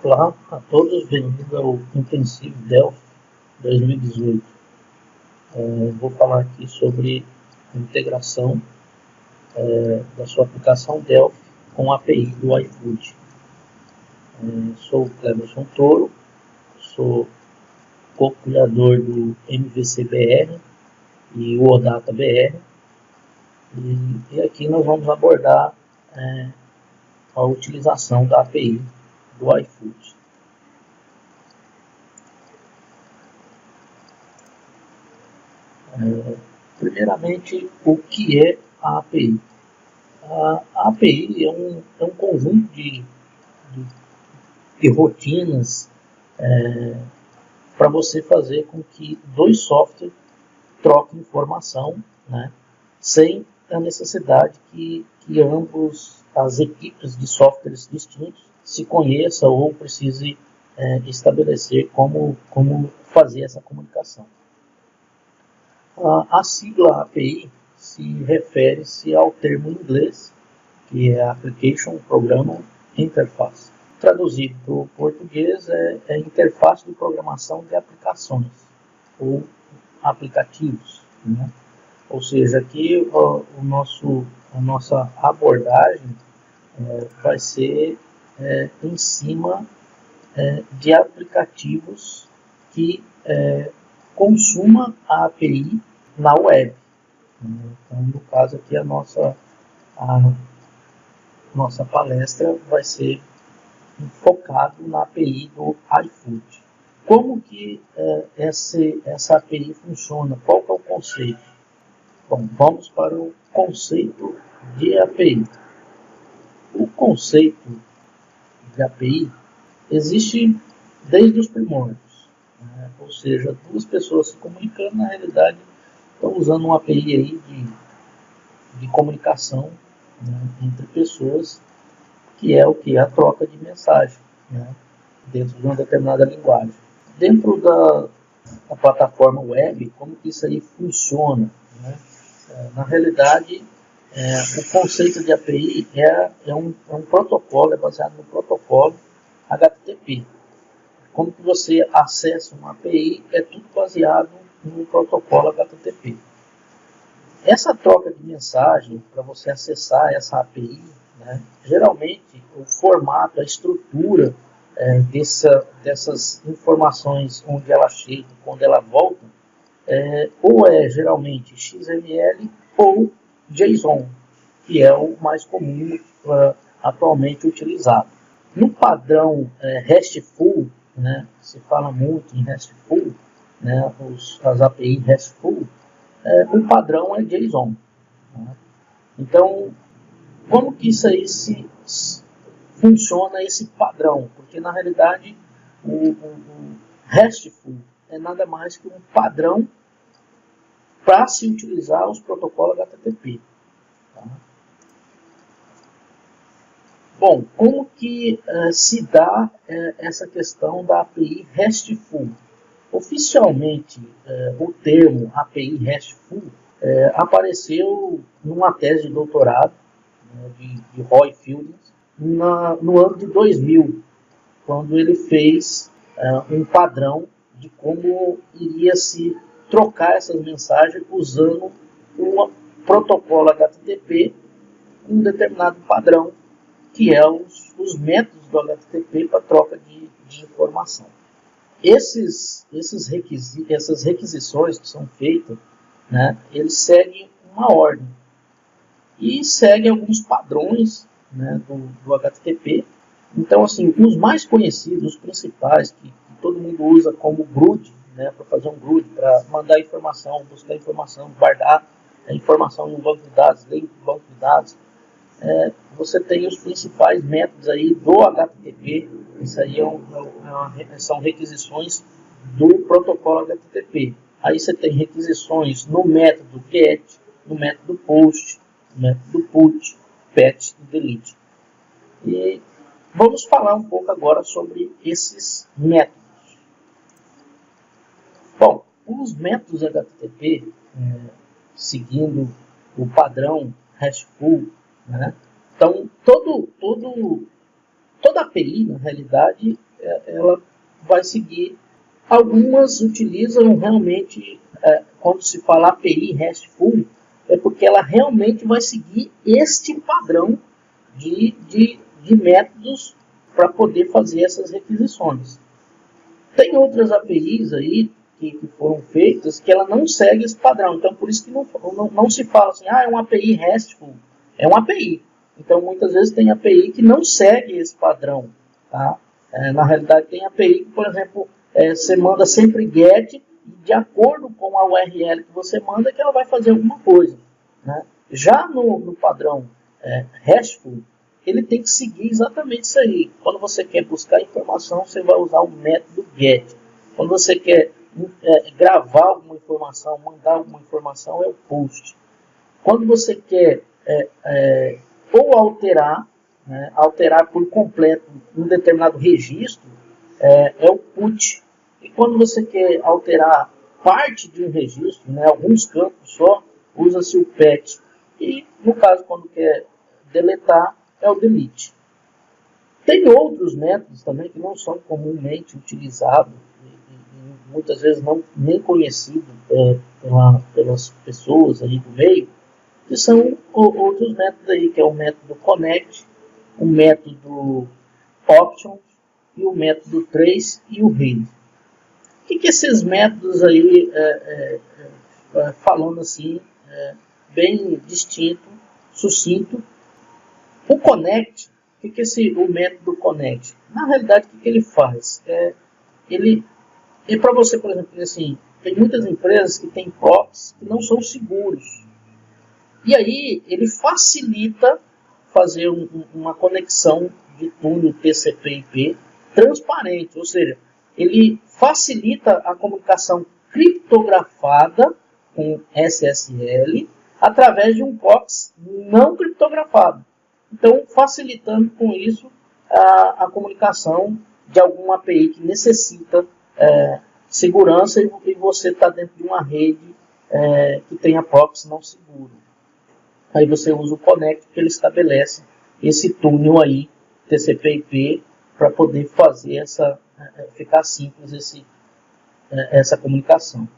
Olá a todos, bem-vindos ao Intensivo Delphi 2018. Vou falar aqui sobre a integração da sua aplicação Delphi com a API do iFood. Sou o Cleberson Toro, sou co-criador do MVC-BR e o OData-BR, e aqui nós vamos abordar a utilização da API do iFood. Primeiramente, o que é a API? A API é um conjunto de rotinas para você fazer com que dois softwares troquem informação, né, sem a necessidade que ambos as equipes de softwares distintos se conheçam ou precise estabelecer como fazer essa comunicação. A sigla API se refere-se ao termo em inglês, que é Application Programming Interface. Traduzido para o português é interface de programação de aplicações ou aplicativos, né? Ou seja, aqui a nossa abordagem vai ser em cima de aplicativos que consumam a API na web. Então, no caso aqui, a nossa palestra vai ser focado na API do iFood. Como que essa API funciona? Qual que é o conceito? Bom, vamos para o conceito de API. O conceito de API existe desde os primórdios, né? Ou seja, duas pessoas se comunicando, na realidade, estão usando uma API aí de comunicação, né, entre pessoas, que é o que? A troca de mensagem, né, dentro de uma determinada linguagem. Dentro da plataforma web, como que isso aí funciona, né? Na realidade, o conceito de API é um protocolo, é baseado no protocolo HTTP. Como que você acessa uma API, é tudo baseado no protocolo HTTP. Essa troca de mensagem, para você acessar essa API, né, geralmente o formato, a estrutura dessas informações, onde ela chega, quando ela volta, ou é geralmente XML ou JSON, que é o mais comum atualmente utilizado. No padrão RESTful, né, se fala muito em RESTful, né, as APIs RESTful, o padrão é JSON. Né? Então, como que isso aí funciona, esse padrão? Porque, na realidade, o RESTful é nada mais que um padrão para se utilizar os protocolos HTTP. Tá? Bom, como que se dá essa questão da API RESTful? Oficialmente, o termo API RESTful apareceu numa tese de doutorado, né, de Roy Fieldings, no ano de 2000, quando ele fez um padrão de como iria se trocar essas mensagens usando um protocolo HTTP com um determinado padrão, que é os métodos do HTTP para troca de informação. Essas requisições que são feitas, né, eles seguem uma ordem e seguem alguns padrões, né, do HTTP. Então, assim, os mais conhecidos, os principais, que todo mundo usa como GRUD, né, para fazer um GRUD, para mandar informação, buscar informação, guardar a informação em um banco de dados, ler um banco de dados. Você tem os principais métodos aí do HTTP. Isso aí são requisições do protocolo HTTP. Aí você tem requisições no método GET, no método POST, no método PUT, PET e DELETE. E vamos falar um pouco agora sobre esses métodos. Bom, os métodos HTTP, seguindo o padrão RESTful, né? Então, toda API, na realidade, ela vai seguir. Algumas utilizam realmente, quando se fala API RESTful, é porque ela realmente vai seguir este padrão de métodos para poder fazer essas requisições. Tem outras APIs aí que foram feitas que ela não segue esse padrão. Então, por isso que não se fala assim, é uma API RESTful. É uma API. Então, muitas vezes tem API que não segue esse padrão. Tá? Na realidade, tem API que, por exemplo, você manda sempre GET e de acordo com a URL que você manda, que ela vai fazer alguma coisa. Né? Já no padrão RESTful, ele tem que seguir exatamente isso aí. Quando você quer buscar informação, você vai usar o método GET. Quando você quer gravar alguma informação, mandar alguma informação, é o POST. Quando você quer ou alterar, né, alterar por completo um determinado registro, é o PUT. E quando você quer alterar parte de um registro, né, alguns campos só, usa-se o PET. E, no caso, quando quer deletar, é o delete. Tem outros métodos também que não são comumente utilizados, e muitas vezes nem conhecidos pelas pessoas aí do meio, que são outros métodos aí, que é o método connect, o método options e o método trace e o read. O que esses métodos aí, falando assim, bem distinto, sucinto? O connect, o que o método connect? Na realidade, o que ele faz? Ele para você, por exemplo, assim, tem muitas empresas que têm POPs que não são seguros. E aí, ele facilita fazer uma conexão de túnel TCP/IP transparente, ou seja, ele facilita a comunicação criptografada com SSL através de um POPs não criptografado. Então, facilitando com isso a comunicação de alguma API que necessita segurança e você está dentro de uma rede que tenha POPs não seguro. Aí você usa o Connect, que ele estabelece esse túnel aí, TCP/IP, para poder fazer ficar simples essa comunicação.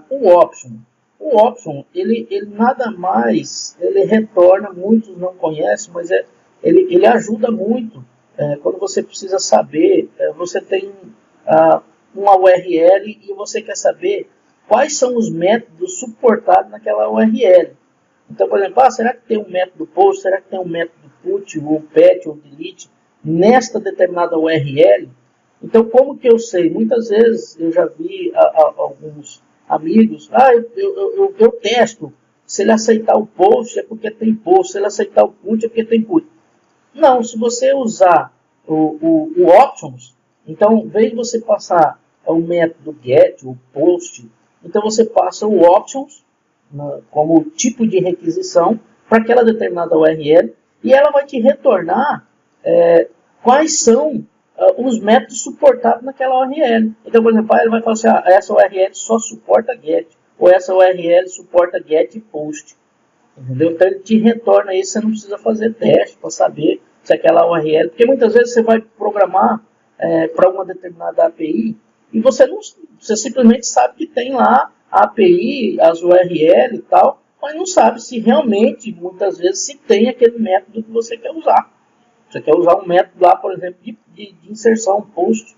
O Option, ele nada mais, ele retorna, muitos não conhecem, mas ele ajuda muito quando você precisa saber, você tem uma URL e você quer saber quais são os métodos suportados naquela URL. Então, por exemplo, será que tem um método POST, será que tem um método PUT, ou PET, ou DELETE nesta determinada URL? Então, como que eu sei? Muitas vezes eu já vi alguns amigos, eu testo, se ele aceitar o POST é porque tem POST, se ele aceitar o PUT é porque tem PUT. Não, se você usar o Options, então, em vez de você passar o método GET, o POST, então você passa o Options, como tipo de requisição para aquela determinada URL e ela vai te retornar quais são os métodos suportados naquela URL. Então, por exemplo, ele vai falar assim, essa URL só suporta GET, ou essa URL suporta GET e POST. Entendeu? Então ele te retorna isso, você não precisa fazer teste para saber se aquela URL, porque muitas vezes você vai programar para uma determinada API e você simplesmente sabe que tem lá a API, as URL e tal, mas não sabe se realmente, muitas vezes, se tem aquele método que você quer usar. Você quer usar um método lá, por exemplo, de inserção, POST.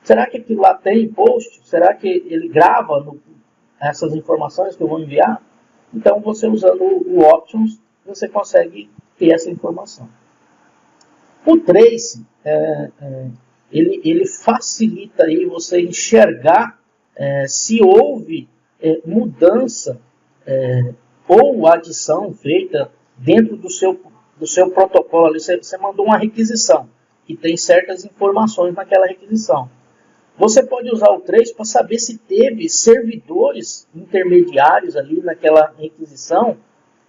Será que aquilo lá tem POST? Será que ele grava essas informações que eu vou enviar? Então, você usando o Options, você consegue ter essa informação. O Trace, ele facilita aí você enxergar se houve mudança ou adição feita dentro do seu protocolo. Ali, você mandou uma requisição que tem certas informações naquela requisição. Você pode usar o Trace para saber se teve servidores intermediários ali naquela requisição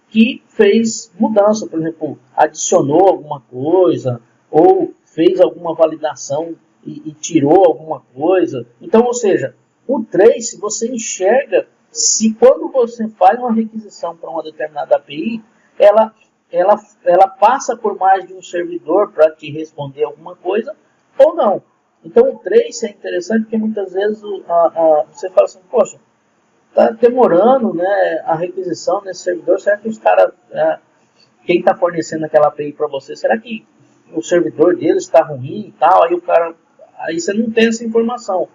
que fez mudança, por exemplo, adicionou alguma coisa ou fez alguma validação e tirou alguma coisa. Então, ou seja, o Trace você enxerga se quando você faz uma requisição para uma determinada API, ela passa por mais de um servidor para te responder alguma coisa, ou não. Então o trace é interessante porque muitas vezes você fala assim, poxa, está demorando, né, a requisição nesse servidor, será que os caras, quem está fornecendo aquela API para você, será que o servidor deles está ruim e tal? Aí você não tem essa informação.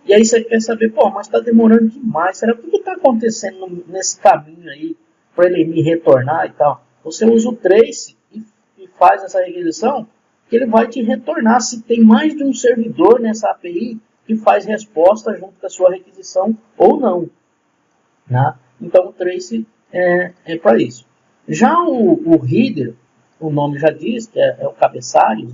E aí você quer saber, pô, mas está demorando demais, será que o que está acontecendo nesse caminho aí para ele me retornar e tal? Você usa o trace e faz essa requisição, que ele vai te retornar se tem mais de um servidor nessa API que faz resposta junto com a sua requisição ou não. Né? Então o trace é para isso. Já o header, o nome já diz, que é o cabeçalho, o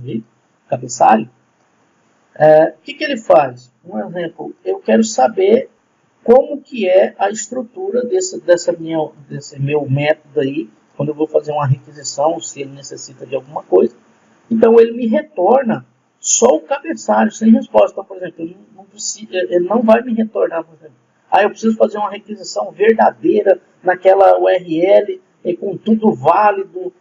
que ele faz? Um exemplo, eu quero saber como que é a estrutura desse meu método aí, quando eu vou fazer uma requisição, se ele necessita de alguma coisa. Então ele me retorna só o cabeçalho, sem resposta. Então, por exemplo, ele não vai me retornar, por exemplo, eu preciso fazer uma requisição verdadeira naquela URL, com tudo válido,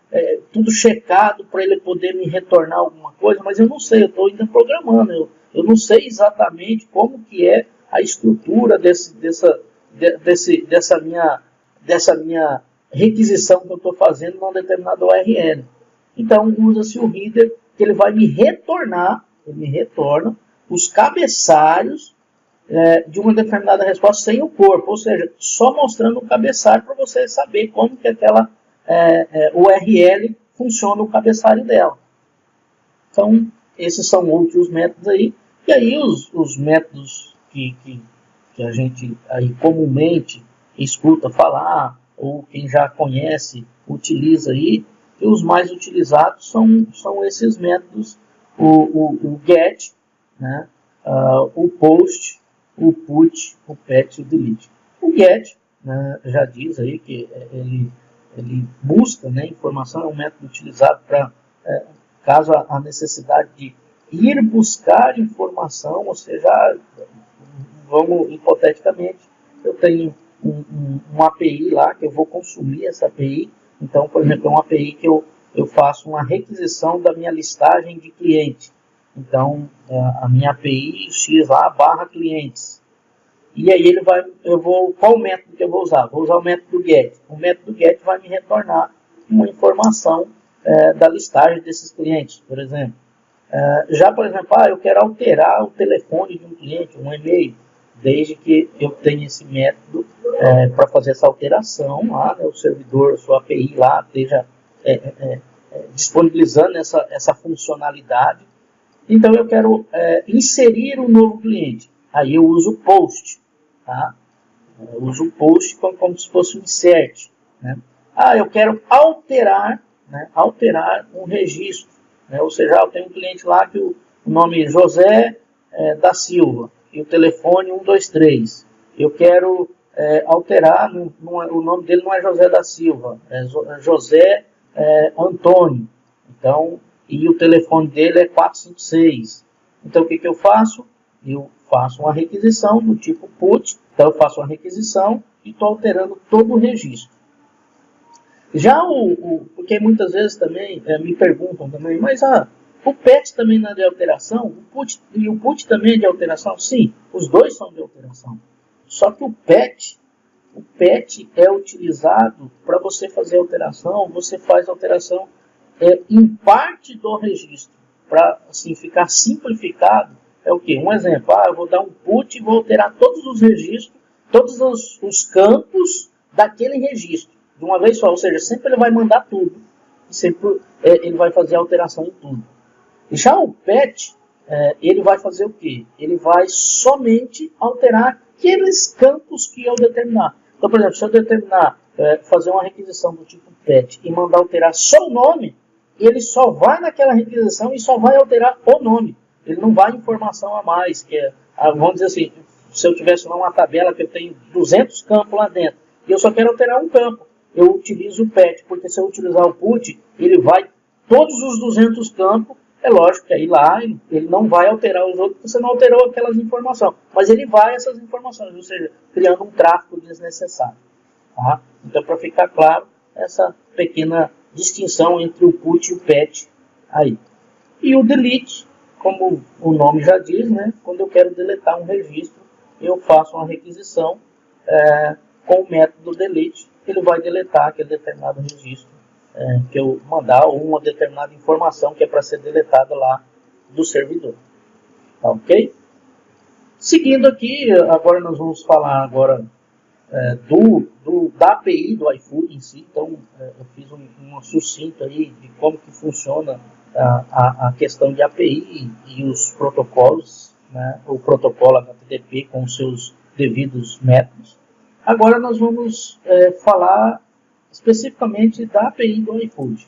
tudo checado para ele poder me retornar alguma coisa, mas eu não sei, eu estou ainda programando, eu não sei exatamente como que é a estrutura dessa minha requisição que eu estou fazendo numa determinada URL. Então usa-se o header, que ele vai me retorna os cabeçalhos de uma determinada resposta sem o corpo, ou seja, só mostrando o cabeçalho para você saber como que aquela URL funciona o cabeçalho dela. Então, esses são outros métodos aí. E aí os métodos que a gente aí comumente escuta falar, ou quem já conhece, utiliza aí, e os mais utilizados são esses métodos, o get, né, o post, o put, o pet e o delete. O get, né, já diz aí que ele busca, né, informação, é um método utilizado para, caso a necessidade de ir buscar informação, ou seja, vamos, hipoteticamente, eu tenho uma API lá, que eu vou consumir essa API. Então, por exemplo, é uma API que eu faço uma requisição da minha listagem de cliente. Então, a minha API X lá, /clientes. E aí qual o método que eu vou usar? Vou usar o método get. O método get vai me retornar uma informação da listagem desses clientes, por exemplo. Já, por exemplo, eu quero alterar o telefone de um cliente, um e-mail, desde que eu tenha esse método para fazer essa alteração lá, né, o servidor, a sua API lá, esteja disponibilizando essa funcionalidade. Então eu quero inserir um novo cliente. Aí eu uso o post. Tá? Eu uso o post como se fosse um insert. Né? Eu quero alterar um registro. Né? Ou seja, eu tenho um cliente lá que o nome é José da Silva e o telefone 123. Eu quero alterar, o nome dele não é José da Silva, é José Antônio. Então, e o telefone dele é 456. Então, o que eu faço? Eu faço uma requisição do tipo put. Então, eu faço uma requisição e estou alterando todo o registro. Já porque muitas vezes também me perguntam também, mas o PET também não é de alteração? O put também é de alteração? Sim, os dois são de alteração. Só que o PET é utilizado para você fazer alteração, você faz alteração em parte do registro. Para assim, ficar simplificado, é o quê? Um exemplo, eu vou dar um put e vou alterar todos os registros, todos os campos daquele registro, de uma vez só, ou seja, sempre ele vai mandar tudo, e sempre ele vai fazer alteração em tudo. Já o PET, ele vai fazer o quê? Ele vai somente alterar aqueles campos que eu determinar. Então, por exemplo, se eu determinar fazer uma requisição do tipo PET e mandar alterar só o nome, ele só vai naquela requisição e só vai alterar o nome. Ele não vai informação a mais, vamos dizer assim, se eu tivesse uma tabela que eu tenho 200 campos lá dentro, e eu só quero alterar um campo, eu utilizo o PET, porque se eu utilizar o put, ele vai todos os 200 campos. É lógico que aí lá ele não vai alterar os outros, porque você não alterou aquelas informações, mas ele vai essas informações, ou seja, criando um tráfego desnecessário. Tá? Então, para ficar claro, essa pequena distinção entre o put e o PET aí. E o delete como o nome já diz, né, quando eu quero deletar um registro, eu faço uma requisição com o método delete, ele vai deletar aquele determinado registro que eu mandar, ou uma determinada informação que é para ser deletada lá do servidor. Tá ok? Seguindo aqui, agora nós vamos falar agora da API do iFood em si. Então, eu fiz um sucinto aí de como que funciona a questão de API e os protocolos, né? O protocolo HTTP com os seus devidos métodos. Agora nós vamos falar especificamente da API do iFood.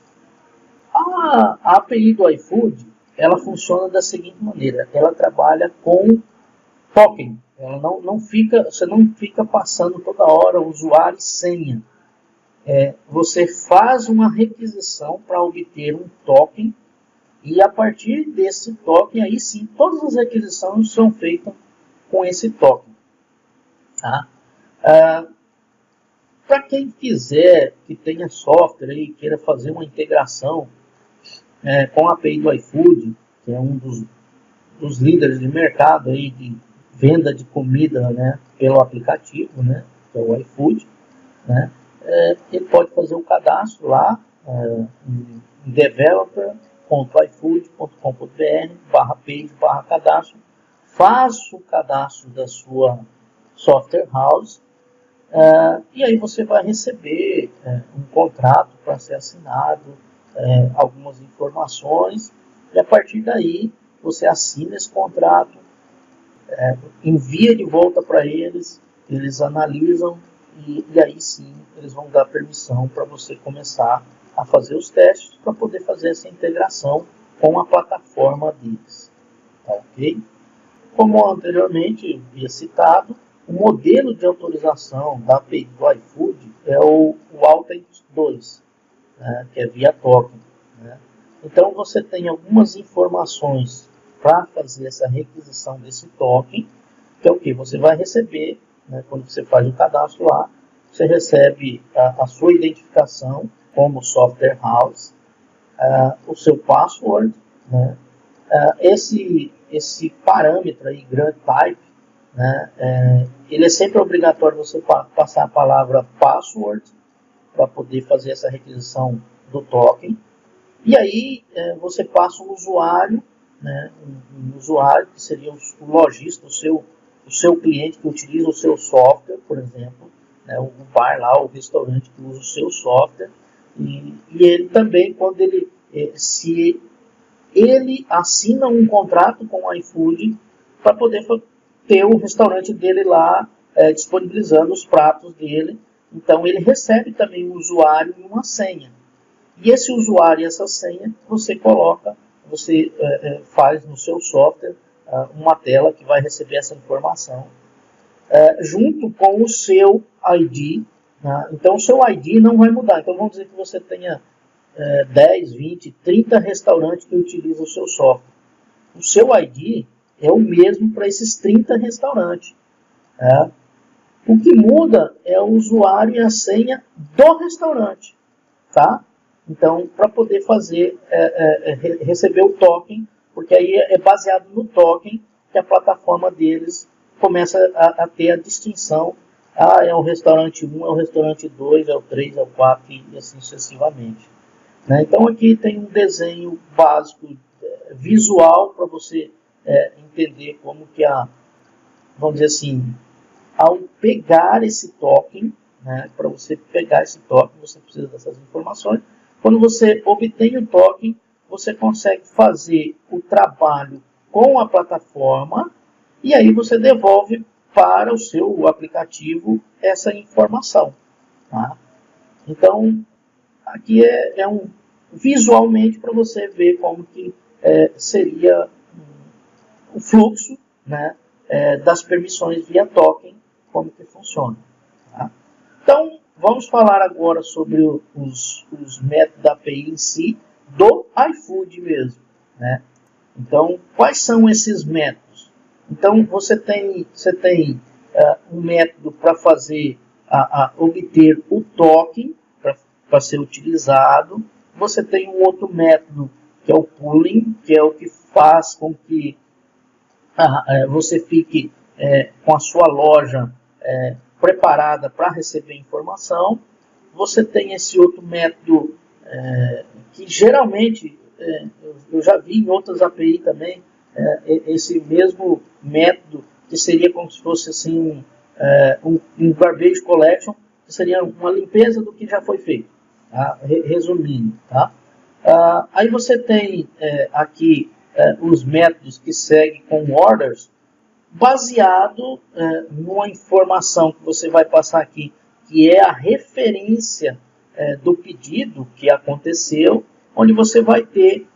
A API do iFood, ela funciona da seguinte maneira: ela trabalha com token. Ela você não fica passando toda hora usuário e senha. Você faz uma requisição para obter um token, e a partir desse token, aí sim, todas as requisições são feitas com esse token. Tá? Para quem quiser, que tenha software e queira fazer uma integração com a API do iFood, que é um dos líderes de mercado aí de venda de comida, né, pelo aplicativo, né, que é o iFood, né, ele pode fazer um cadastro lá em developer.ifood.com.br/page/cadastro, faz o cadastro da sua software house, e aí você vai receber um contrato para ser assinado, algumas informações, e a partir daí você assina esse contrato, envia de volta para eles, eles analisam e aí sim eles vão dar permissão para você começar a fazer os testes para poder fazer essa integração com a plataforma deles. Tá, ok? Como anteriormente havia citado, o modelo de autorização da API do iFood é o Authentic 2, né, que é via token. Né? Então você tem algumas informações para fazer essa requisição desse token, que é o que? Você vai receber, né, quando você faz o cadastro lá, você recebe a sua identificação como software house, o seu password, né, esse parâmetro aí, grant type, né, ele é sempre obrigatório você passar a palavra password para poder fazer essa requisição do token. E aí você passa o usuário, né, um usuário que seria o lojista, o seu cliente que utiliza o seu software, por exemplo, né, o bar lá, o restaurante que usa o seu software, e ele também, quando se ele assina um contrato com o iFood para poder ter o restaurante dele lá disponibilizando os pratos dele, então ele recebe também o usuário e uma senha. E esse usuário e essa senha você faz no seu software uma tela que vai receber essa informação junto com o seu ID. Né? Então o seu ID não vai mudar. Então vamos dizer que você tenha 10, 20, 30 restaurantes que utilizam o seu software. O seu ID é o mesmo para esses 30 restaurantes. O que muda é o usuário e a senha do restaurante. Tá? Então, para poder receber o token, porque aí é baseado no token que a plataforma deles começa a ter a distinção. É o restaurante 1, é o restaurante 2, é o 3, é o 4 e assim sucessivamente. Né? Então, aqui tem um desenho básico, visual, para você entender como que vamos dizer assim, ao pegar esse token, né, para você pegar esse token, você precisa dessas informações. Quando você obtém o token, você consegue fazer o trabalho com a plataforma e aí você devolve para o seu aplicativo essa informação. Tá? Então, aqui é visualmente para você ver como que seria o fluxo, né, das permissões via token, como que funciona. Tá? Então, vamos falar agora sobre os métodos da API em si, do iFood mesmo. Né? Então, quais são esses métodos? Então, você tem um método para obter o token, para ser utilizado. Você tem um outro método, que é o pooling, que é o que faz com que você fique com a sua loja preparada para receber informação. Você tem esse outro método que geralmente eu já vi em outras API também, esse mesmo método que seria como se fosse assim um garbage collection, que seria uma limpeza do que já foi feito, tá? Resumindo, tá? Aí você tem aqui os métodos que seguem com orders, baseado numa informação que você vai passar aqui, que é a referência do pedido que aconteceu, onde você vai ter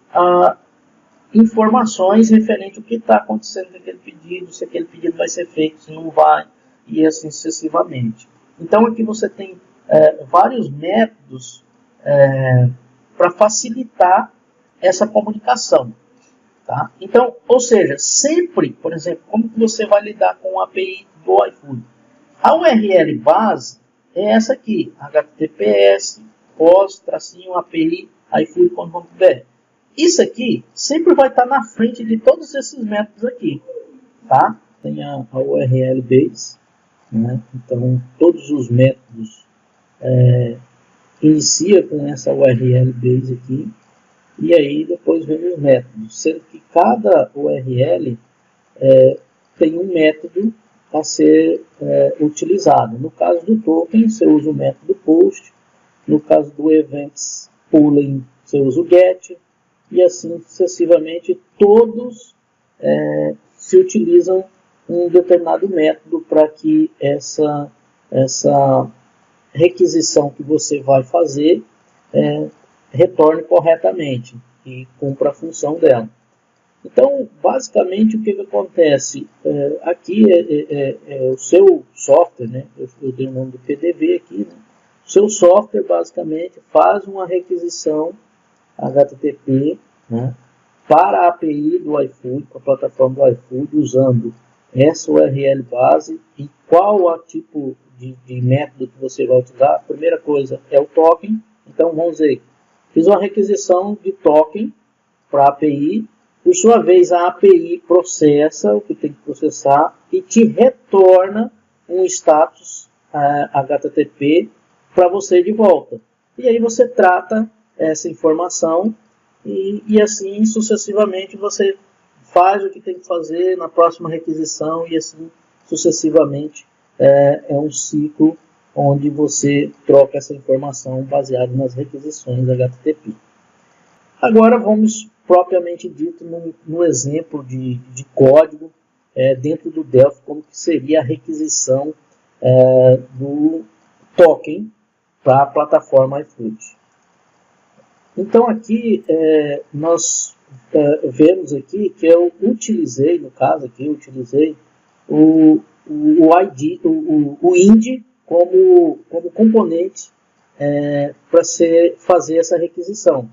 informações referentes ao que está acontecendo com aquele pedido, se aquele pedido vai ser feito, se não vai, e assim sucessivamente. Então aqui você tem vários métodos para facilitar essa comunicação. Tá? Então, ou seja, sempre, por exemplo, como que você vai lidar com a API do iFood? A URL base é essa aqui, https pos-api iFood.com.br. Isso aqui sempre vai estar na frente de todos esses métodos aqui, tá? Tem a URL base, né? Então todos os métodos inicia com essa URL base aqui. E aí depois vem os métodos, sendo que cada URL tem um método a ser utilizado. No caso do token, você usa o método post. No caso do events pooling, você usa o get. E assim sucessivamente, todos se utilizam um determinado método para que essa requisição que você vai fazer retorne corretamente e cumpra a função dela. Então, basicamente, o que acontece? Aqui é o seu software, né? Eu dei o nome do PDV aqui, né? O seu software, basicamente, faz uma requisição HTTP, né, para a API do iFood, para a plataforma do iFood, usando essa URL base e qual o tipo de método que você vai utilizar. A primeira coisa é o token. Então, vamos dizer, fiz uma requisição de token para a API, por sua vez a API processa o que tem que processar e te retorna um status HTTP para você de volta. E aí você trata essa informação e assim sucessivamente você faz o que tem que fazer na próxima requisição e assim sucessivamente. É um ciclo onde você troca essa informação baseada nas requisições HTTP. Agora vamos propriamente dito no exemplo de código dentro do Delphi, como que seria a requisição do token para a plataforma iFood. Então aqui nós vemos aqui que eu utilizei, no caso aqui, eu utilizei o IND como componente para fazer essa requisição,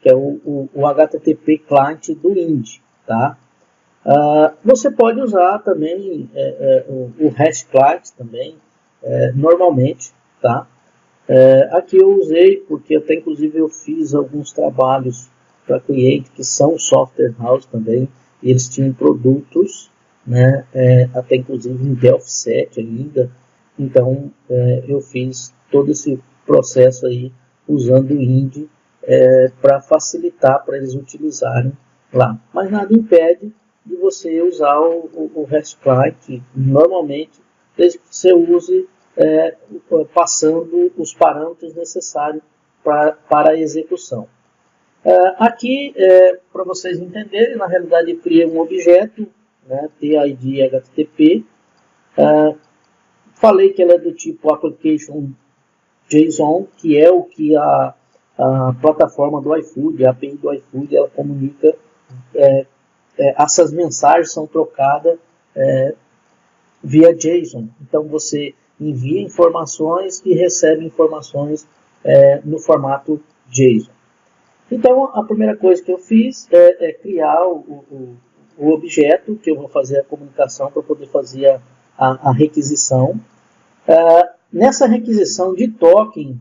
que é o HTTP client do IND, tá? Você pode usar também o REST client também, normalmente, tá? Aqui eu usei porque até inclusive eu fiz alguns trabalhos para cliente que são software house também, e eles tinham produtos, né, até inclusive em Delphi 7 ainda. Então eu fiz todo esse processo aí usando o IND para facilitar para eles utilizarem lá. Mas nada impede de você usar o REST client normalmente, desde que você use passando os parâmetros necessários para a execução. Aqui, para vocês entenderem, na realidade eu criei um objeto, né, TID HTTP. Falei que ela é do tipo Application JSON, que é o que a plataforma do iFood, a API do iFood, ela comunica. Essas mensagens são trocadas via JSON. Então você envia informações e recebe informações no formato JSON. Então a primeira coisa que eu fiz é criar o objeto que eu vou fazer a comunicação para poder fazer a requisição. Nessa requisição de token,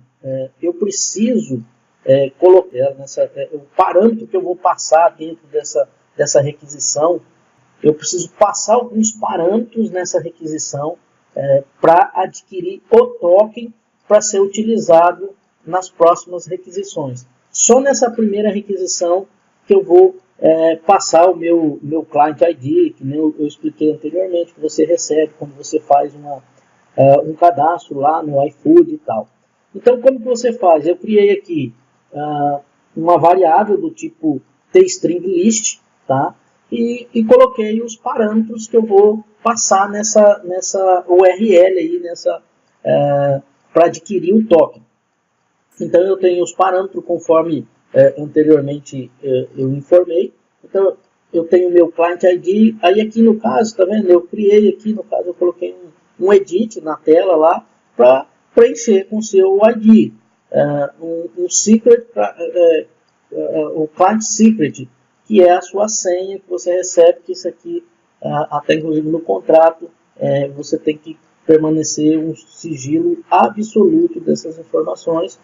eu preciso colocar o parâmetro que eu vou passar dentro dessa dessa requisição, eu preciso passar alguns parâmetros nessa requisição para adquirir o token para ser utilizado nas próximas requisições. Só nessa primeira requisição que eu vou passar o meu Client ID, que nem eu expliquei anteriormente, que você recebe quando você faz um cadastro lá no iFood e tal. Então, como que você faz? Eu criei aqui uma variável do tipo tstringlist, tá? E coloquei os parâmetros que eu vou passar nessa URL aí, para adquirir o token. Então eu tenho os parâmetros conforme anteriormente eu informei. Então eu tenho o meu Client ID, aí aqui no caso, tá vendo? Eu criei aqui, no caso eu coloquei um edit na tela lá para preencher com o seu ID. Um secret, o Client Secret, que é a sua senha que você recebe, que isso aqui, até inclusive no contrato, você tem que permanecer um sigilo absoluto dessas informações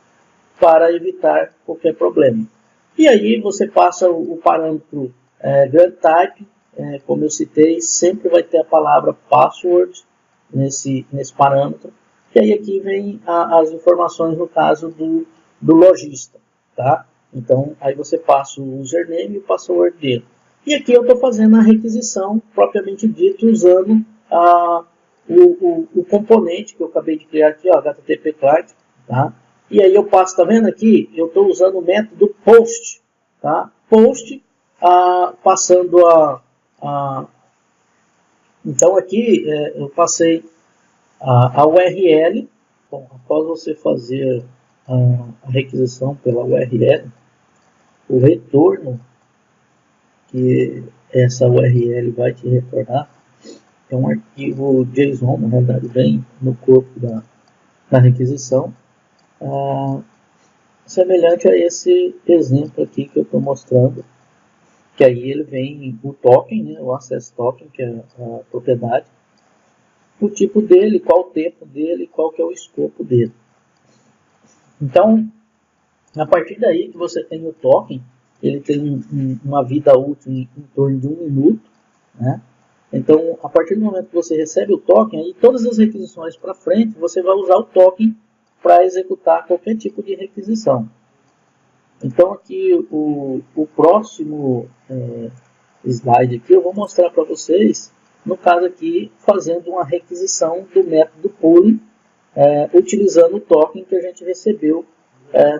para evitar qualquer problema. E aí você passa o parâmetro grant type, como eu citei, sempre vai ter a palavra password nesse parâmetro, e aí aqui vem as informações no caso do lojista, tá? Então, aí você passa o username e o password dele. E aqui eu estou fazendo a requisição, propriamente dito, usando o componente que eu acabei de criar aqui, ó, HTTP Client, tá? E aí eu passo, tá vendo aqui? Eu estou usando o método post, tá? Post, passando então aqui eu passei a URL. Bom, após você fazer a requisição pela URL, o retorno que essa URL vai te retornar é um arquivo JSON, na verdade, bem no corpo da requisição, semelhante a esse exemplo aqui que eu estou mostrando, que aí ele vem o token, né, o access token, que é a propriedade, o tipo dele, qual o tempo dele, qual que é o escopo dele. Então, a partir daí que você tem o token, ele tem uma vida útil em torno de 1 minuto, né? Então, a partir do momento que você recebe o token, aí todas as requisições para frente, você vai usar o token para executar qualquer tipo de requisição. Então, aqui o próximo slide aqui, eu vou mostrar para vocês, no caso aqui, fazendo uma requisição do método pooling, utilizando o token que a gente recebeu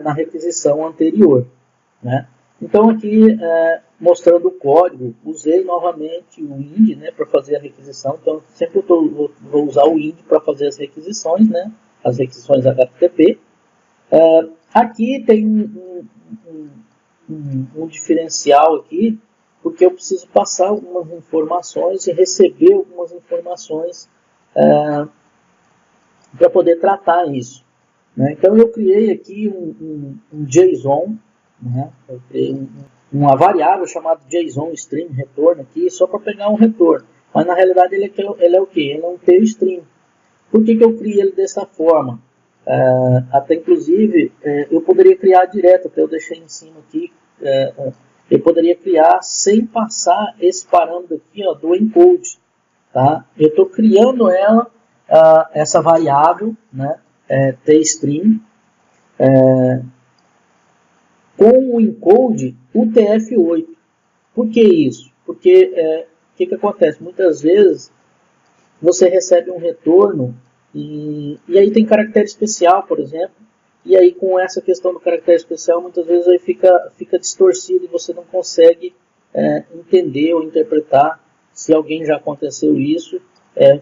na requisição anterior, né? Então aqui, mostrando o código, usei novamente o IND, né, para fazer a requisição. Então sempre eu vou usar o IND para fazer as requisições, né, as requisições HTTP. Aqui tem um diferencial aqui, porque eu preciso passar algumas informações e receber algumas informações para poder tratar isso, né? Então eu criei aqui um JSON, né? Eu criei uma variável chamada JSON Stream Retorno aqui, só para pegar um retorno. Mas na realidade ele é o que? Ele é um Tstream. Por que eu criei ele dessa forma? Até inclusive eu poderia criar direto, até eu deixei em cima aqui, eu poderia criar sem passar esse parâmetro aqui, ó, do encode, tá? Eu estou criando essa variável, né, tstream, com o encode UTF-8. Por que isso? Porque o que acontece? Muitas vezes você recebe um retorno e aí tem caractere especial, por exemplo, e aí com essa questão do caractere especial, muitas vezes aí fica distorcido e você não consegue entender ou interpretar. Se alguém já aconteceu isso,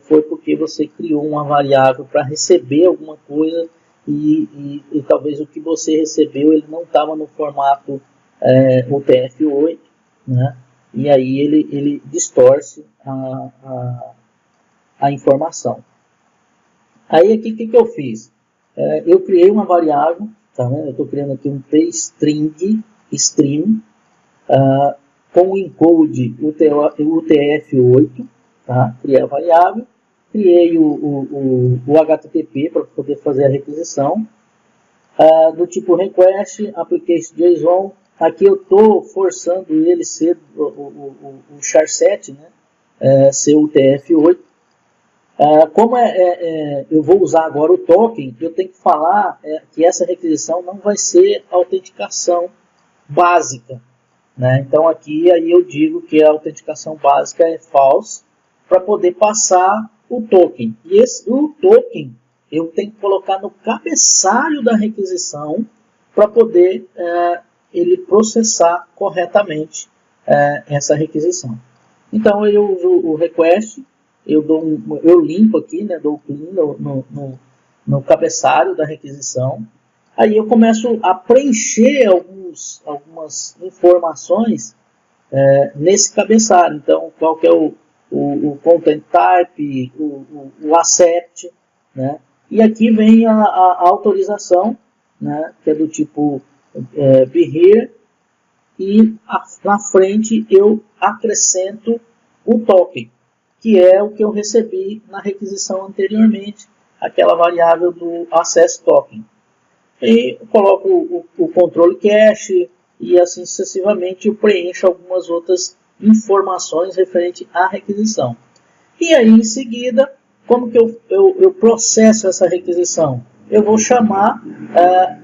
foi porque você criou uma variável para receber alguma coisa e talvez o que você recebeu ele não estava no formato UTF-8, né? E aí ele distorce a informação. Aí aqui o que eu fiz? Eu criei uma variável, tá vendo? Eu estou criando aqui um tstring stream com o encode UTF-8, tá? Criei a variável, criei o HTTP para poder fazer a requisição, do tipo request application JSON aqui eu estou forçando ele ser o char7, né? Ser o TF8. Como eu vou usar agora o token, eu tenho que falar que essa requisição não vai ser autenticação básica, né? Então aqui aí eu digo que a autenticação básica é false para poder passar o token. E o token eu tenho que colocar no cabeçário da requisição para poder ele processar corretamente essa requisição. Então eu uso o request, eu limpo aqui, né, dou clean no cabeçário da requisição. Aí eu começo a preencher algumas informações nesse cabeçário. Então, qual que é o content type, o accept, né? E aqui vem a autorização, né, que é do tipo be here, e na frente eu acrescento o token, que é o que eu recebi na requisição anteriormente, aquela variável do access token. E eu coloco o controle cache e assim sucessivamente eu preencho algumas outras informações referente à requisição. E aí em seguida, como que eu processo essa requisição? Eu vou chamar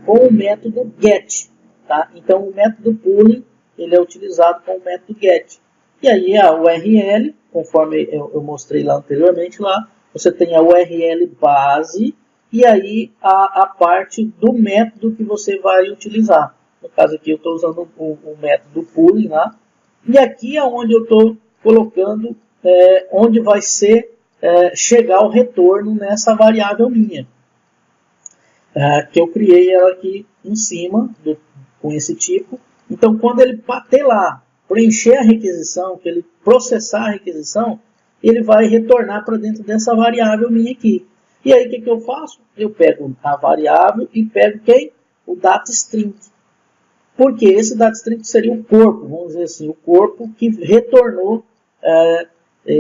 com o método get. Tá? Então o método pooling ele é utilizado com o método get. E aí a URL, conforme eu mostrei lá anteriormente, lá você tem a URL base e aí a parte do método que você vai utilizar. No caso aqui eu estou usando o método pooling lá. E aqui é onde eu estou colocando onde vai ser chegar o retorno nessa variável minha. Que eu criei ela aqui em cima com esse tipo. Então quando ele bater lá, preencher a requisição, que ele processar a requisição, ele vai retornar para dentro dessa variável minha aqui. E aí o que eu faço? Eu pego a variável e pego quem? O dataString. Porque esse dataString seria o corpo, vamos dizer assim, o corpo que retornou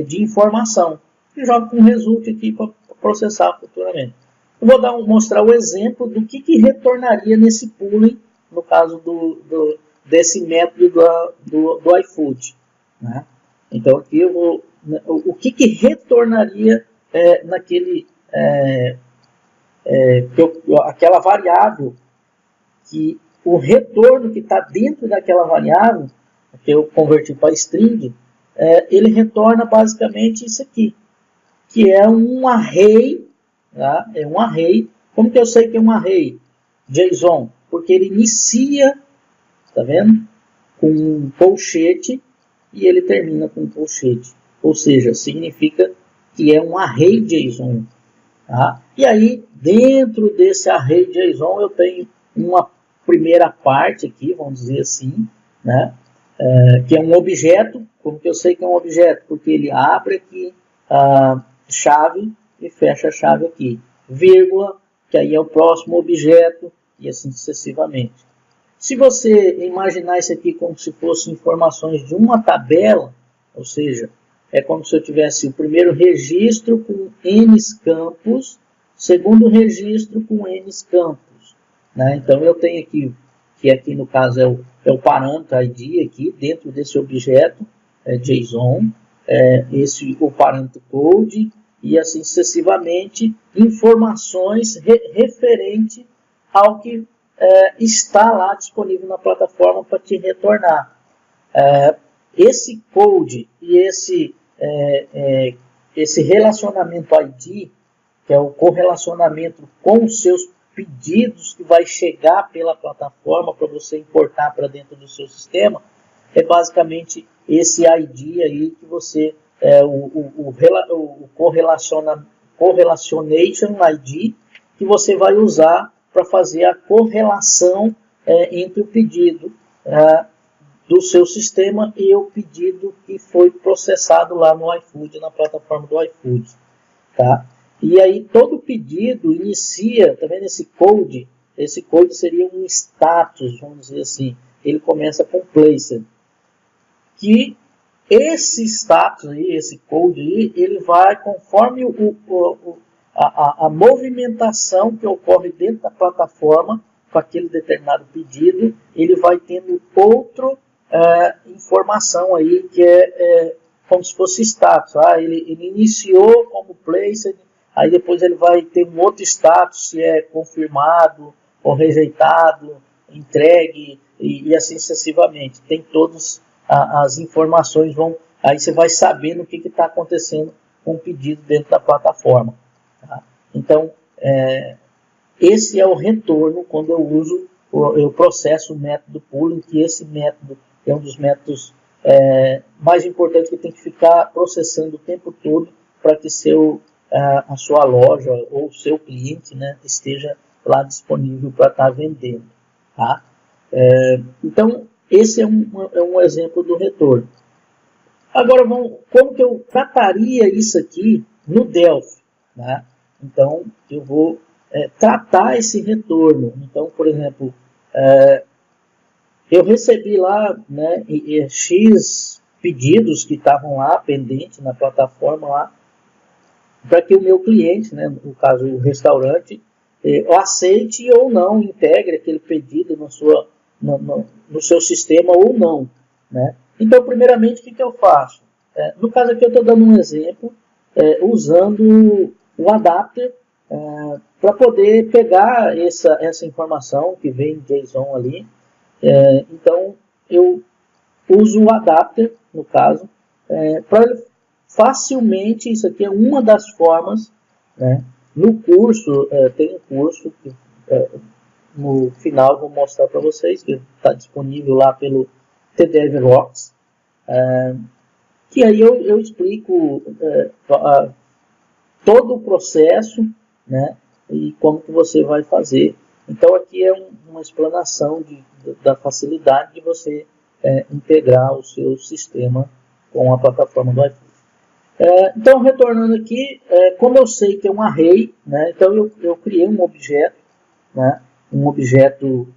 de informação. E jogo com result aqui para processar futuramente. Eu vou mostrar o exemplo do que retornaria nesse pooling, no caso desse método do iFood. Né? Então aqui eu vou... O que retornaria naquele... aquela variável, que o retorno que está dentro daquela variável, que eu converti para string, ele retorna basicamente isso aqui, que é um array, tá? É um array. Como que eu sei que é um array? JSON, porque ele inicia, tá vendo? Com um colchete e ele termina com um colchete. Ou seja, significa que é um array JSON. Tá? E aí, dentro desse array JSON, eu tenho uma primeira parte aqui, vamos dizer assim, né? Que é um objeto. Como que eu sei que é um objeto? Porque ele abre aqui a chave e fecha a chave aqui. Vírgula, que aí é o próximo objeto, e assim sucessivamente. Se você imaginar isso aqui como se fossem informações de uma tabela, ou seja, é como se eu tivesse o primeiro registro com N campos, segundo registro com N campos. Né? Então eu tenho aqui, que aqui no caso é o parâmetro ID aqui, dentro desse objeto, JSON, o parâmetro code, e assim sucessivamente, informações referente ao que está lá disponível na plataforma para te retornar. Esse code e esse relacionamento ID, que é o correlacionamento com os seus pedidos que vai chegar pela plataforma para você importar para dentro do seu sistema, é basicamente esse ID aí que você, o correlationation ID, que você vai usar para fazer a correlação entre o pedido do seu sistema e o pedido que foi processado lá no iFood, na plataforma do iFood. Tá? E aí todo pedido inicia, tá vendo esse code? Esse code seria um status, vamos dizer assim. Ele começa com placed. Que esse status aí, esse code aí, ele vai conforme a movimentação que ocorre dentro da plataforma, com aquele determinado pedido, ele vai tendo outra informação aí que é como se fosse status. Ele iniciou como placed, aí depois ele vai ter um outro status, se é confirmado ou rejeitado, entregue e assim sucessivamente. Tem todas as informações, aí você vai sabendo o que está acontecendo com o pedido dentro da plataforma. Tá? Então, esse é o retorno quando eu processo o método pooling, que esse método é um dos métodos mais importantes que tem que ficar processando o tempo todo para que a sua loja ou o seu cliente, né, esteja lá disponível para estar vendendo. Tá? Então, esse é um exemplo do retorno. Agora, como que eu trataria isso aqui no Delphi? Né? Então, eu vou tratar esse retorno. Então, por exemplo, eu recebi lá, né, X pedidos que estavam lá pendentes na plataforma lá, para que o meu cliente, né, no caso o restaurante, aceite ou não, integre aquele pedido no seu sistema ou não. Né? Então, primeiramente, o que eu faço? No caso aqui eu estou dando um exemplo, usando o adapter para poder pegar essa informação que vem em JSON ali. Então, eu uso o adapter, no caso, para ele facilmente, isso aqui é uma das formas, né? No curso, tem um curso que no final vou mostrar para vocês, que está disponível lá pelo TDEV Rocks, que aí eu explico todo o processo, né, e como que você vai fazer. Então aqui é uma explanação da facilidade de você integrar o seu sistema com a plataforma do iFood. Então, retornando aqui, como eu sei que é um array, né, então eu criei um objeto, né, um objeto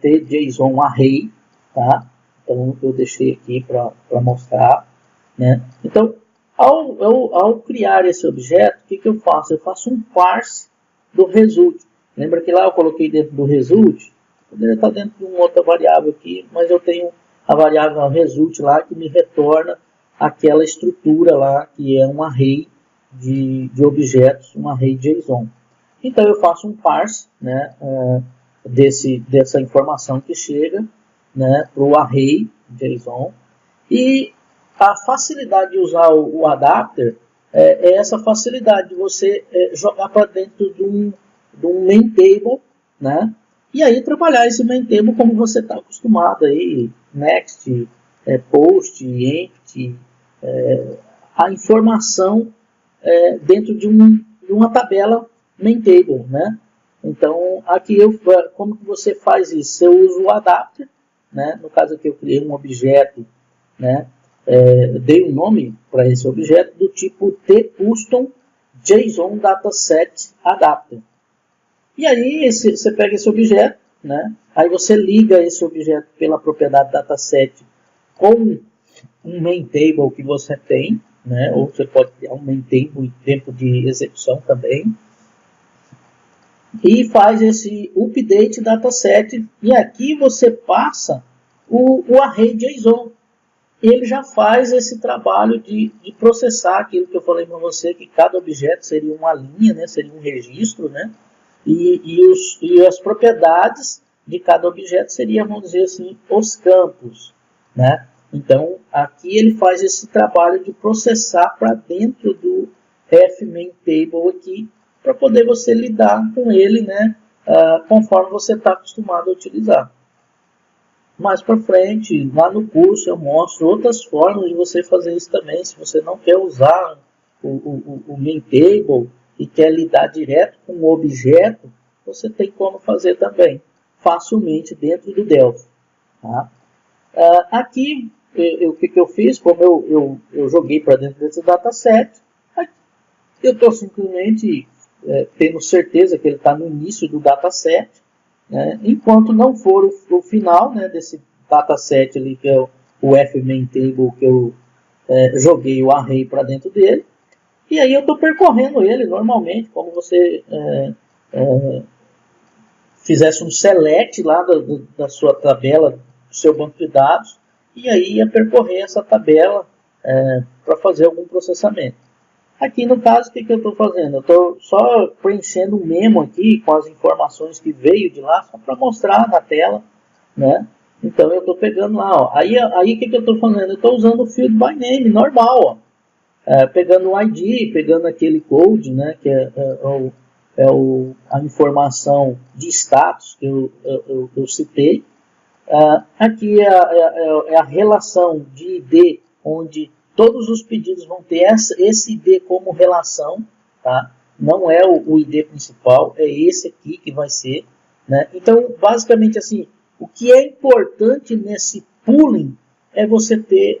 tJSON array, tá? Então eu deixei aqui para mostrar, né? Então, ao criar esse objeto, o que eu faço? Eu faço um parse do result. Lembra que lá eu coloquei dentro do result? Poderia estar dentro de uma outra variável aqui, mas eu tenho a variável result lá que me retorna aquela estrutura lá que é um array de objetos, um array JSON. Então eu faço um parse, né, dessa informação que chega, né, para o array JSON. E a facilidade de usar o adapter é essa facilidade de você jogar para dentro de um main table, né? E aí trabalhar esse main table como você está acostumado aí, next, post, empty, a informação dentro de uma tabela main table, né? Então aqui como que você faz isso? Você usa o adapter, né? No caso aqui eu criei um objeto, né? Dei um nome para esse objeto do tipo tCustom JSON Dataset Adapter. E aí você pega esse objeto, né? Aí você liga esse objeto pela propriedade dataset com um main table que você tem, né? Ou você pode criar um main table em tempo de execução também. E faz esse update dataset e aqui você passa o array JSON. Ele já faz esse trabalho de processar aquilo que eu falei para você, que cada objeto seria uma linha, né? Seria um registro, né? E as propriedades de cada objeto seriam, vamos dizer assim, os campos, né? Então, aqui ele faz esse trabalho de processar para dentro do fmain table aqui, para poder você lidar com ele, né? Conforme você está acostumado a utilizar. Mais para frente, lá no curso, eu mostro outras formas de você fazer isso também. Se você não quer usar o main table e quer lidar direto com o objeto, você tem como fazer também, facilmente dentro do Delphi. Tá? Aqui, o que eu fiz, como eu joguei para dentro desse dataset, eu estou simplesmente tendo certeza que ele está no início do dataset, né? Enquanto não for o final, né, desse dataset ali, que é o fmain table, que eu joguei o array para dentro dele, e aí eu estou percorrendo ele normalmente, como você fizesse um select lá da sua tabela, do seu banco de dados, e aí ia percorrer essa tabela para fazer algum processamento. Aqui no caso, o que eu estou fazendo? Eu estou só preenchendo um memo aqui com as informações que veio de lá, só para mostrar na tela, né? Então eu estou pegando lá, ó. Aí o que eu estou fazendo? Eu estou usando o field by name normal, ó. Pegando o ID, pegando aquele code, né? Que a informação de status que eu citei. Aqui é a relação de ID, onde todos os pedidos vão ter esse ID como relação, tá? Não é o ID principal, é esse aqui que vai ser, né? Então, basicamente assim, o que é importante nesse pooling é você ter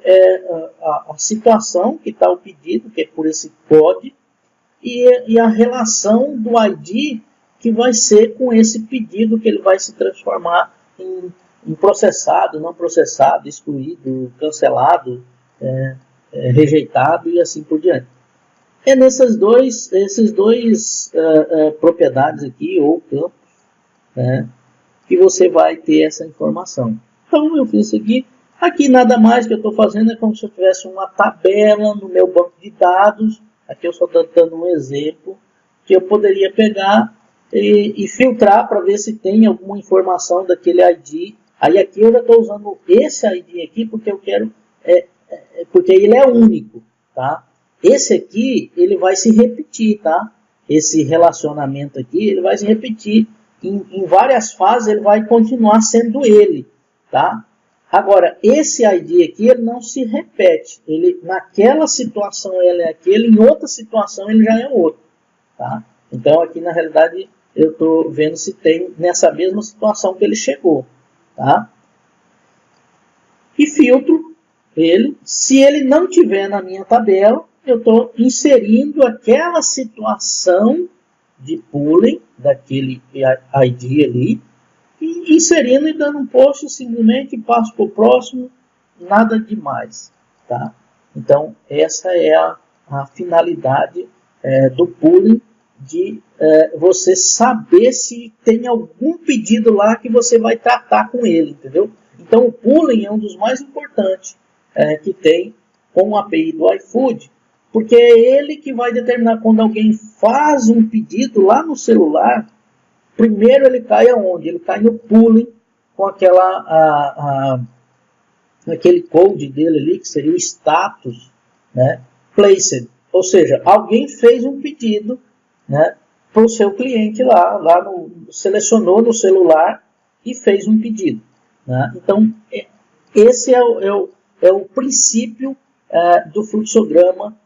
a situação que está o pedido, que é por esse código, e a relação do ID que vai ser com esse pedido que ele vai se transformar em processado, não processado, excluído, cancelado, rejeitado e assim por diante. É esses dois propriedades aqui, ou campos, né, que você vai ter essa informação. Então eu fiz isso aqui. Aqui nada mais que eu estou fazendo é como se eu tivesse uma tabela no meu banco de dados. Aqui eu só estou dando um exemplo que eu poderia pegar e filtrar para ver se tem alguma informação daquele ID. Aí aqui eu já estou usando esse ID aqui porque eu quero, porque ele é único, tá? Esse aqui ele vai se repetir, tá? Esse relacionamento aqui ele vai se repetir em várias fases, ele vai continuar sendo ele, tá? Agora, esse ID aqui, ele não se repete. Ele, naquela situação ele é aquele, em outra situação ele já é outro. Tá? Então, aqui na realidade, eu estou vendo se tem nessa mesma situação que ele chegou. Tá? E filtro ele. Se ele não tiver na minha tabela, eu estou inserindo aquela situação de pooling, daquele ID ali, e inserindo e dando um post, simplesmente passo para o próximo, nada demais, tá? Então, essa é a finalidade do pooling, de você saber se tem algum pedido lá que você vai tratar com ele, entendeu? Então, o pooling é um dos mais importantes que tem com a API do iFood, porque é ele que vai determinar quando alguém faz um pedido lá no celular. Primeiro ele cai aonde? Ele cai no pooling com aquele code dele ali, que seria o status, né, placed. Ou seja, alguém fez um pedido, né, para o seu cliente selecionou no celular e fez um pedido. Né? Então, esse é o princípio do fluxograma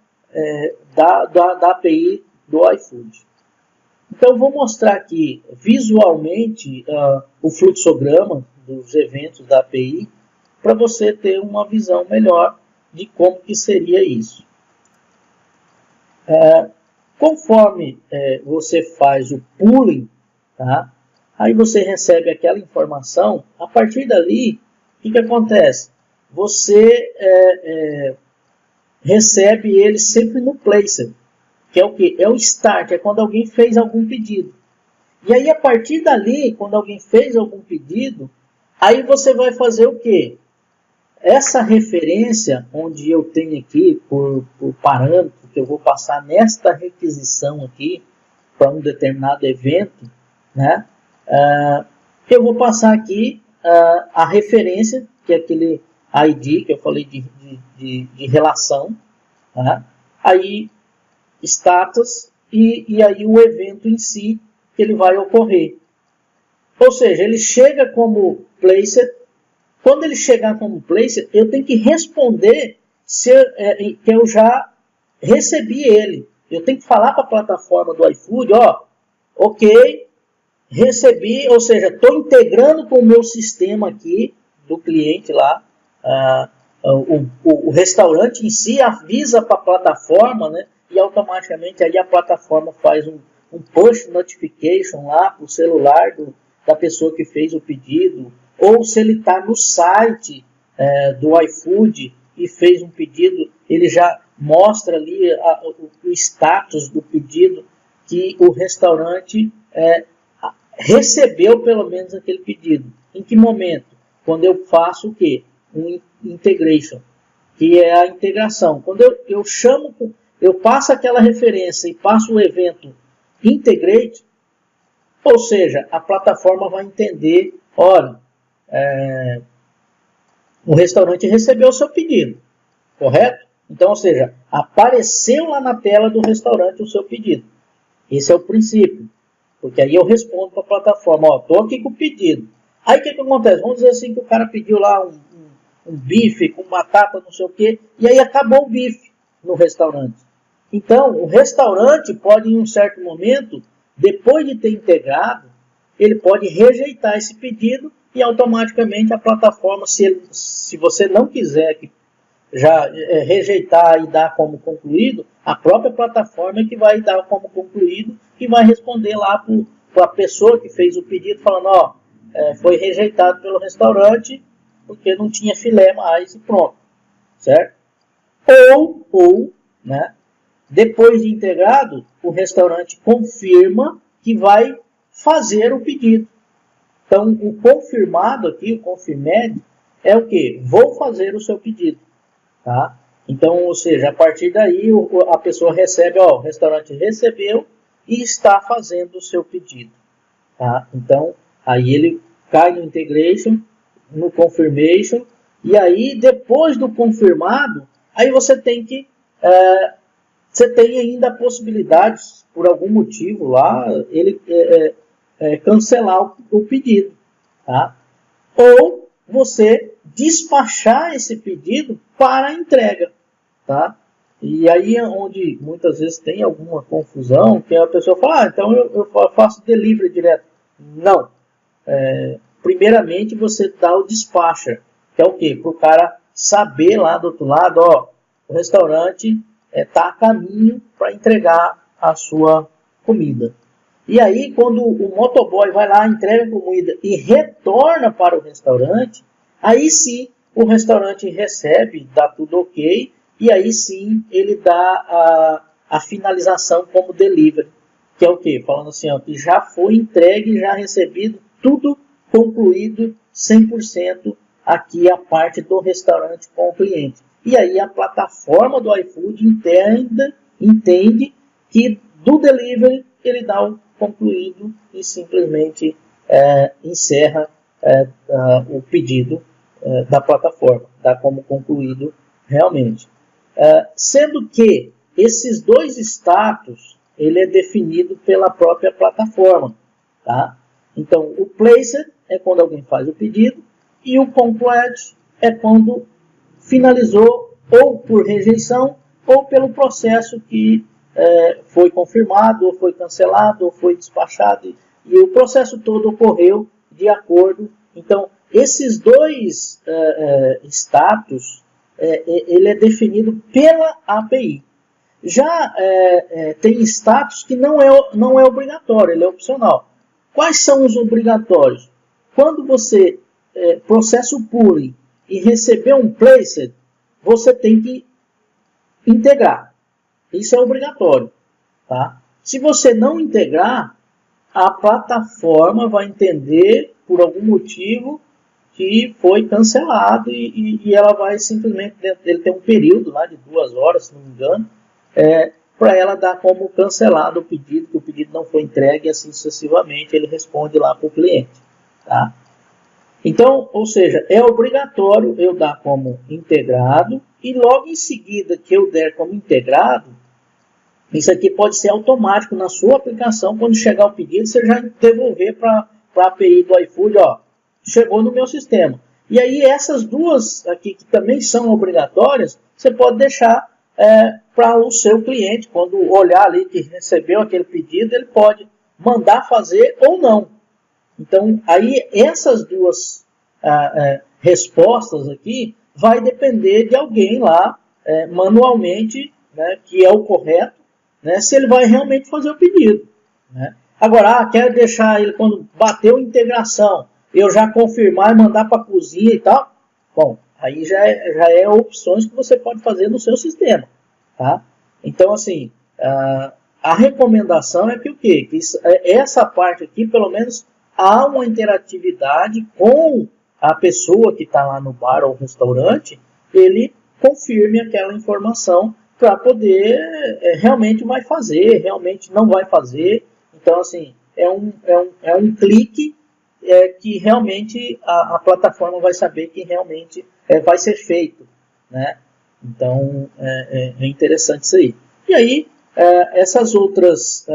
da API do iFood. Então, vou mostrar aqui visualmente o fluxograma dos eventos da API para você ter uma visão melhor de como que seria isso. Conforme você faz o pooling, tá? Aí você recebe aquela informação. A partir dali, o que acontece? Você recebe ele sempre no placed. Que é o que? É o start, é quando alguém fez algum pedido. E aí, a partir dali, quando alguém fez algum pedido, aí você vai fazer o quê? Essa referência, onde eu tenho aqui, por parâmetro, que eu vou passar nesta requisição aqui, para um determinado evento, né? Eu vou passar aqui a referência, que é aquele ID que eu falei de relação, tá? Aí, status e aí o evento em si que ele vai ocorrer. Ou seja, ele chega como placed. Quando ele chegar como placed, eu tenho que responder que eu já recebi ele. Eu tenho que falar para a plataforma do iFood, ok, recebi, ou seja, estou integrando com o meu sistema aqui do cliente lá. O restaurante em si avisa para a plataforma, né? E automaticamente aí a plataforma faz um push notification lá para o celular da pessoa que fez o pedido, ou se ele está no site do iFood e fez um pedido, ele já mostra ali o status do pedido, que o restaurante recebeu pelo menos aquele pedido. Em que momento? Quando eu faço o quê? Um integration, que é a integração. Quando eu chamo, eu passo aquela referência e passo o evento integrate, ou seja, a plataforma vai entender, olha, o restaurante recebeu o seu pedido, correto? Então, ou seja, apareceu lá na tela do restaurante o seu pedido. Esse é o princípio. Porque aí eu respondo para a plataforma, ó, estou aqui com o pedido. Aí o que acontece? Vamos dizer assim que o cara pediu lá um bife com batata, não sei o quê, e aí acabou o bife no restaurante. Então, o restaurante pode, em um certo momento, depois de ter integrado, ele pode rejeitar esse pedido e automaticamente a plataforma, se você não quiser que já rejeitar e dar como concluído, a própria plataforma é que vai dar como concluído e vai responder lá para a pessoa que fez o pedido, falando, ó, foi rejeitado pelo restaurante porque não tinha filé mais e pronto, certo? Ou né, depois de integrado, o restaurante confirma que vai fazer o pedido. Então, o confirmado aqui, o confirmed, é o que? Vou fazer o seu pedido. Tá? Então, ou seja, a partir daí a pessoa recebe, ó, o restaurante recebeu e está fazendo o seu pedido. Tá? Então, aí ele cai no integration, no confirmation, e aí depois do confirmado, aí você tem que, você tem ainda a possibilidade, por algum motivo lá, ele cancelar o pedido. Tá? Ou você despachar esse pedido para a entrega, tá? E aí é onde muitas vezes tem alguma confusão, que a pessoa fala, então eu faço delivery direto. Não. Primeiramente você dá o dispatcher, que é o quê? Para o cara saber lá do outro lado, ó, o restaurante está a caminho para entregar a sua comida. E aí, quando o motoboy vai lá, entrega a comida e retorna para o restaurante, aí sim o restaurante recebe, dá tudo ok, e aí sim ele dá a finalização como delivery, que é o quê? Falando assim, ó, que já foi entregue, já recebido, tudo concluído 100% aqui a parte do restaurante com o cliente. E aí a plataforma do iFood entende que do delivery ele dá o concluído e simplesmente encerra o pedido da plataforma, dá como concluído realmente. Sendo que esses dois status, ele é definido pela própria plataforma. Tá? Então, o placed é quando alguém faz o pedido e o conclude é quando finalizou ou por rejeição ou pelo processo que foi confirmado, ou foi cancelado, ou foi despachado, e o processo todo ocorreu de acordo. Então, esses dois status, ele é definido pela API. Já tem status que não é obrigatório, ele é opcional. Quais são os obrigatórios? Quando você processa o pooling e receber um placed, você tem que integrar. Isso é obrigatório. Tá? Se você não integrar, a plataforma vai entender, por algum motivo, que foi cancelado e ela vai simplesmente, ele tem um período lá de 2 horas, se não me engano, para ela dar como cancelado o pedido, que o pedido não foi entregue, e assim sucessivamente ele responde lá para o cliente. Tá? Então, ou seja, é obrigatório eu dar como integrado, e logo em seguida que eu der como integrado, isso aqui pode ser automático na sua aplicação, quando chegar o pedido, você já devolver para a API do iFood, ó, chegou no meu sistema. E aí essas duas aqui, que também são obrigatórias, você pode deixar para o seu cliente, quando olhar ali que recebeu aquele pedido, ele pode mandar fazer ou não. Então, aí essas duas respostas aqui, vai depender de alguém lá, manualmente, né, que é o correto, né, se ele vai realmente fazer o pedido. Né? Agora, quero deixar ele, quando bateu a integração, eu já confirmar e mandar para a cozinha e tal. Bom, aí já é opções que você pode fazer no seu sistema. Tá? Então, assim, a recomendação é que o quê? Que essa parte aqui, pelo menos, há uma interatividade com a pessoa que está lá no bar ou restaurante, ele confirme aquela informação para poder, realmente vai fazer, realmente não vai fazer. Então, assim, é um clique que realmente a plataforma vai saber que realmente vai ser feito, né? Então, é interessante isso aí. E aí, essas outras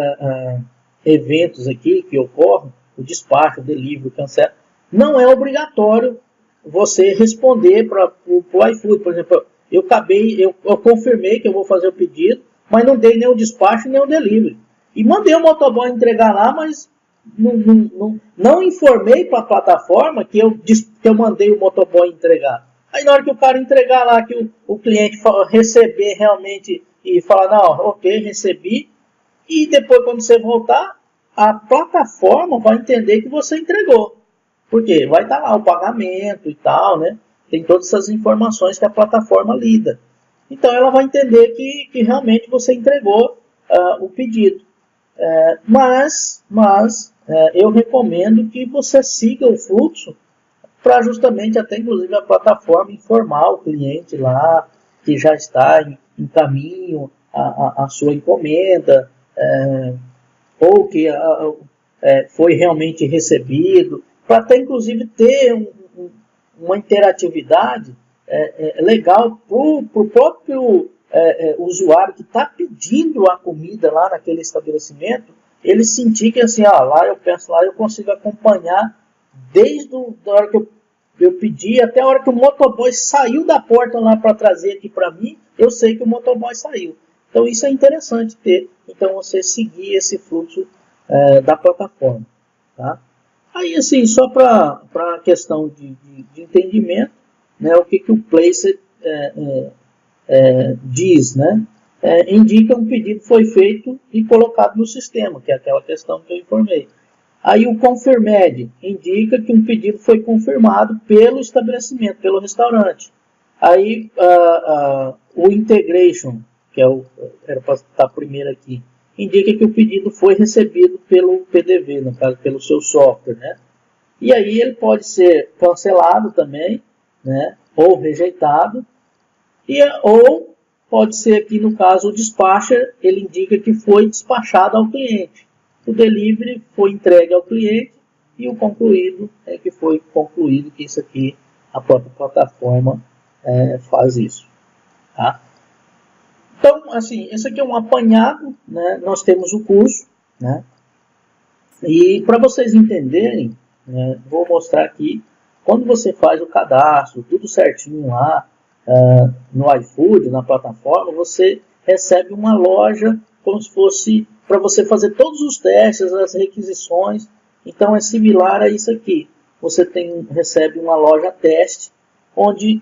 eventos aqui que ocorrem, o despacho, o delivery, o cancela, não é obrigatório você responder para o iFood. Por exemplo, eu confirmei que eu vou fazer o pedido, mas não dei nem o despacho nem o delivery. E mandei o motoboy entregar lá, mas não informei para a plataforma que eu mandei o motoboy entregar. Aí na hora que o cara entregar lá, que o cliente receber realmente e falar, não, ok, recebi, e depois quando você voltar, a plataforma vai entender que você entregou. Porque vai estar lá o pagamento e tal, né? Tem todas essas informações que a plataforma lida. Então ela vai entender que realmente você entregou o pedido. Mas eu recomendo que você siga o fluxo para justamente até inclusive a plataforma informar o cliente lá que já está em caminho a sua encomenda, ou que foi realmente recebido, para até inclusive ter uma interatividade legal para o próprio usuário que está pedindo a comida lá naquele estabelecimento, ele sentir que assim, lá eu peço lá, eu consigo acompanhar desde a hora que eu pedi até a hora que o motoboy saiu da porta lá para trazer aqui para mim, eu sei que o motoboy saiu. Então isso é interessante ter, então você seguir esse fluxo da plataforma. Tá? Aí assim, só para a questão de entendimento, né, o que o Placed diz, né? Indica um pedido foi feito e colocado no sistema, que é aquela questão que eu informei. Aí o Confirmed indica que um pedido foi confirmado pelo estabelecimento, pelo restaurante. Aí o Integration, que era para estar primeiro aqui, indica que o pedido foi recebido pelo PDV, no caso, pelo seu software, né? E aí ele pode ser cancelado também, né? Ou rejeitado, ou pode ser aqui no caso o dispatcher, ele indica que foi despachado ao cliente. O delivery foi entregue ao cliente e o concluído é que foi concluído, que isso aqui a própria plataforma faz isso. Tá? Então, assim, esse aqui é um apanhado, né? Nós temos o curso, né? E para vocês entenderem, né, vou mostrar aqui, quando você faz o cadastro, tudo certinho lá, no iFood, na plataforma, você recebe uma loja como se fosse para você fazer todos os testes, as requisições. Então é similar a isso aqui. Você recebe uma loja teste, onde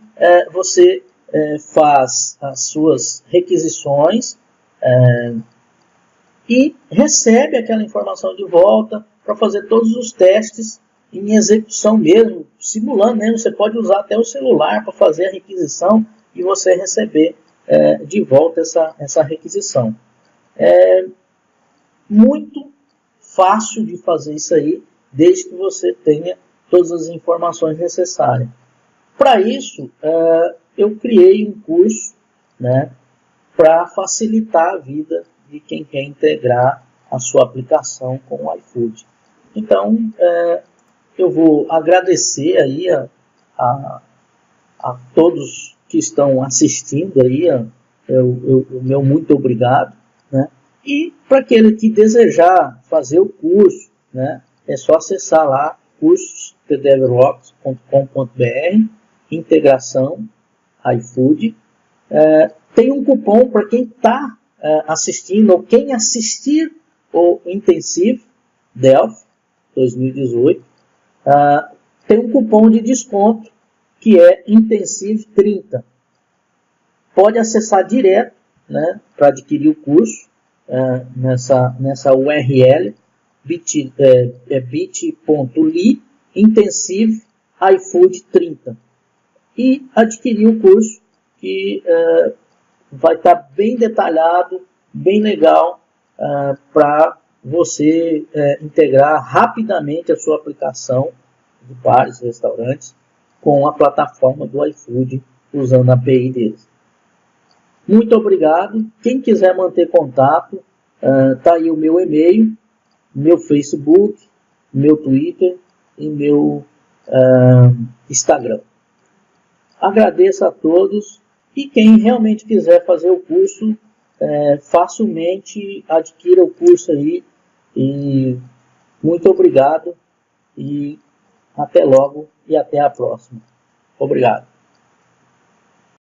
você faz as suas requisições e recebe aquela informação de volta para fazer todos os testes em execução mesmo, simulando, né? Você pode usar até o celular para fazer a requisição e você receber de volta essa requisição. É muito fácil de fazer isso aí, desde que você tenha todas as informações necessárias. Para isso, eu criei um curso, né, para facilitar a vida de quem quer integrar a sua aplicação com o iFood. Então, eu vou agradecer aí a todos que estão assistindo aí, o meu muito obrigado, né? E para aquele que desejar fazer o curso, né, é só acessar lá cursos.tdevrocks.com.br, integração iFood. Tem um cupom para quem está assistindo, ou quem assistir o Intensive Delphi 2018, tem um cupom de desconto que é Intensive 30. Pode acessar direto, né, para adquirir o curso nessa URL bit.ly Intensive iFood 30 e adquirir o curso que vai estar bem detalhado, bem legal para você integrar rapidamente a sua aplicação de bares e restaurantes com a plataforma do iFood usando a API deles. Muito obrigado. Quem quiser manter contato, tá aí o meu e-mail, meu Facebook, meu Twitter e meu Instagram. Agradeço a todos e quem realmente quiser fazer o curso, facilmente adquira o curso aí. E muito obrigado e até logo e até a próxima. Obrigado.